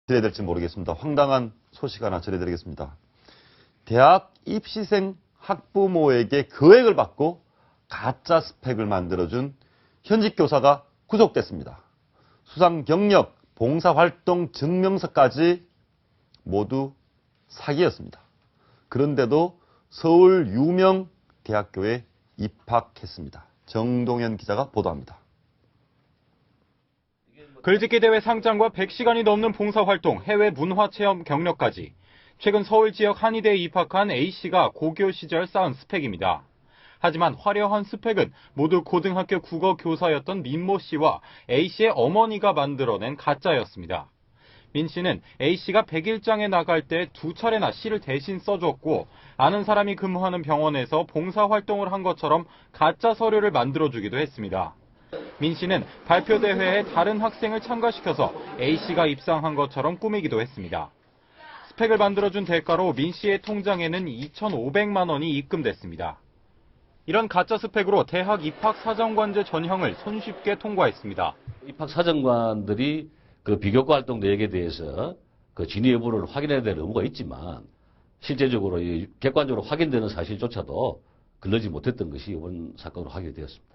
드려야 될지 모르겠습니다. 황당한 소식 하나 전해드리겠습니다. 대학 입시생 학부모에게 거액을 받고 가짜 스펙을 만들어준 현직 교사가 구속됐습니다. 수상 경력, 봉사활동 증명서까지 모두 사기였습니다. 그런데도 서울 유명 대학교에 입학했습니다. 정동현 기자가 보도합니다. 글짓기 대회 상장과 100시간이 넘는 봉사활동, 해외 문화체험 경력까지 최근 서울 지역 한의대에 입학한 A씨가 고교 시절 쌓은 스펙입니다. 하지만 화려한 스펙은 모두 고등학교 국어 교사였던 민모 씨와 A씨의 어머니가 만들어낸 가짜였습니다. 민 씨는 A씨가 100일장에 나갈 때 2차례나 시를 대신 써줬고 아는 사람이 근무하는 병원에서 봉사활동을 한 것처럼 가짜 서류를 만들어주기도 했습니다. 민 씨는 발표대회에 다른 학생을 참가시켜서 A씨가 입상한 것처럼 꾸미기도 했습니다. 스펙을 만들어준 대가로 민 씨의 통장에는 2,500만 원이 입금됐습니다. 이런 가짜 스펙으로 대학 입학사정관제 전형을 손쉽게 통과했습니다. 입학사정관들이 그 비교과 활동 내역에 대해서 그 진위 여부를 확인해야 될 의무가 있지만 실제적으로 객관적으로 확인되는 사실조차도 걸러지 못했던 것이 이번 사건으로 확인이 되었습니다.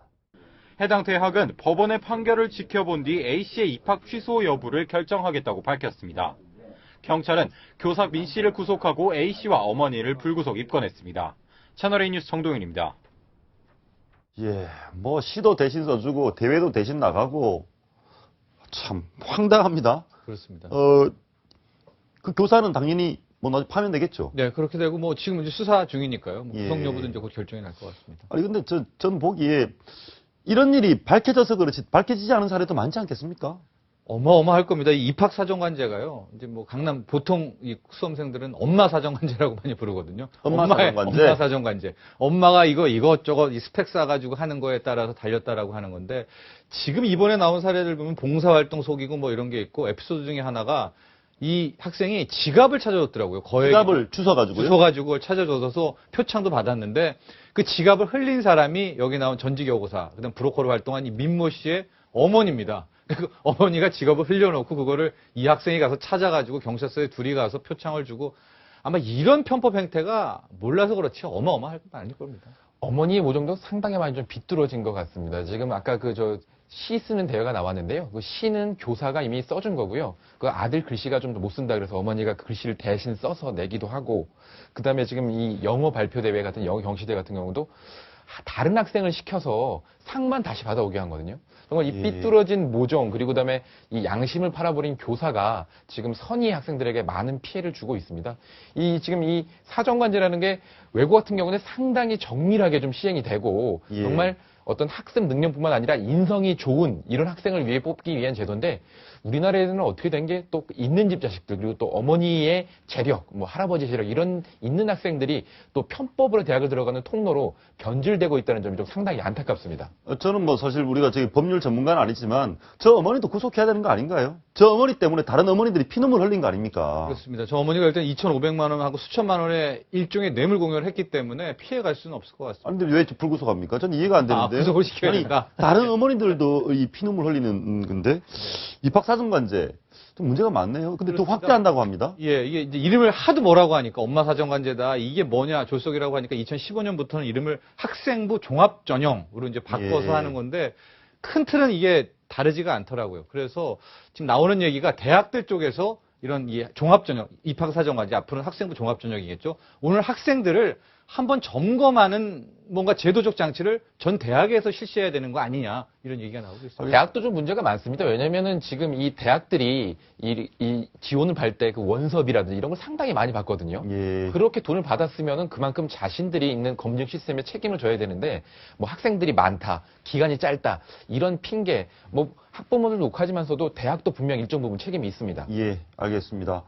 해당 대학은 법원의 판결을 지켜본 뒤 A씨의 입학 취소 여부를 결정하겠다고 밝혔습니다. 경찰은 교사 민 씨를 구속하고 A씨와 어머니를 불구속 입건했습니다. 채널A 뉴스 정동윤입니다. 예, 뭐 시도 대신 써주고 대회도 대신 나가고 참 황당합니다. 그렇습니다. 그 교사는 당연히 뭐 나중에 파면되겠죠. 네, 그렇게 되고 뭐 지금 이제 수사 중이니까요. 뭐 예. 구속 여부도 이제 곧 결정이 날 것 같습니다. 아니 근데 전 보기에 이런 일이 밝혀져서 그렇지 밝혀지지 않은 사례도 많지 않겠습니까? 어마어마할 겁니다. 이 입학사정관제가요. 이제 뭐 강남 보통 이 수험생들은 엄마 사정관제라고 많이 부르거든요. 엄마 사정관제? 엄마 사정관제. 엄마가 이것저것 이 스펙 쌓아가지고 하는 거에 따라서 달렸다라고 하는 건데 지금 이번에 나온 사례들 보면 봉사활동 속이고 뭐 이런 게 있고 에피소드 중에 하나가 이 학생이 지갑을 찾아줬더라고요. 지갑을 주워가지고요? 주워가지고 그걸 찾아줘서 표창도 받았는데 그 지갑을 흘린 사람이 여기 나온 전직 여고사, 그다음 브로커로 활동한 이 민모 씨의 어머니입니다. 그 어머니가 지갑을 흘려놓고 그거를 이 학생이 가서 찾아가지고 경찰서에 둘이 가서 표창을 주고 아마 이런 편법 행태가 몰라서 그렇지 어마어마할 건 아닐 겁니다. 어머니의 모정도 상당히 많이 좀 비뚤어진 것 같습니다. 지금 아까 시 쓰는 대회가 나왔는데요. 그 시는 교사가 이미 써준 거고요. 그 아들 글씨가 좀 못 쓴다 그래서 어머니가 그 글씨를 대신 써서 내기도 하고, 그 다음에 지금 이 영어 발표 대회 같은 영어 경시대 같은 경우도 다른 학생을 시켜서 상만 다시 받아오게 한 거거든요. 정말 이 삐뚤어진 모정 그리고 그다음에 이 양심을 팔아버린 교사가 지금 선의 학생들에게 많은 피해를 주고 있습니다. 지금 이 사정관제라는 게 외국 같은 경우는 상당히 정밀하게 좀 시행이 되고 정말 어떤 학습 능력뿐만 아니라 인성이 좋은 이런 학생을 위해 뽑기 위한 제도인데 우리나라에는 어떻게 된 게 또 있는 집 자식들 그리고 또 어머니의 재력, 뭐 할아버지 재력 이런 있는 학생들이 또 편법으로 대학을 들어가는 통로로 변질되고 있다는 점이 좀 상당히 안타깝습니다. 저는 뭐 사실 우리가 저기 법률 전문가는 아니지만 저 어머니도 구속해야 되는 거 아닌가요? 저 어머니 때문에 다른 어머니들이 피눈물 흘린 거 아닙니까? 그렇습니다. 저 어머니가 일단 2,500만 원하고 수천만 원의 일종의 뇌물 공여를 했기 때문에 피해 갈 수는 없을 것 같습니다. 아니 근데 왜 불구속합니까? 저는 이해가 안 되는데. 구속을 시켜야 된다. 다른 어머니들도 이 피눈물 흘리는 건데 입학사정관제 좀 문제가 많네요. 근데 또 확대한다고 합니다. 예, 이게 이제 이름을 하도 뭐라고 하니까 엄마 사정관제다. 이게 뭐냐 졸속이라고 하니까 2015년부터는 이름을 학생부 종합전형으로 이제 바꿔서 하는 건데 큰 틀은 이게 다르지가 않더라고요. 그래서 지금 나오는 얘기가 대학들 쪽에서 이런 이 종합전형, 입학사정관제 앞으로는 학생부 종합전형이겠죠. 오늘 학생들을 한번 점검하는 뭔가 제도적 장치를 전 대학에서 실시해야 되는 거 아니냐 이런 얘기가 나오고 있습니다. 대학도 좀 문제가 많습니다. 왜냐면은 지금 이 대학들이 이 지원을 받을 때 그 원서비라든지 이런 걸 상당히 많이 받거든요. 그렇게 돈을 받았으면은 그만큼 자신들이 있는 검증 시스템에 책임을 져야 되는데 뭐 학생들이 많다, 기간이 짧다 이런 핑계, 뭐 학부모들 녹하지만서도 대학도 분명 일정 부분 책임이 있습니다. 예, 알겠습니다.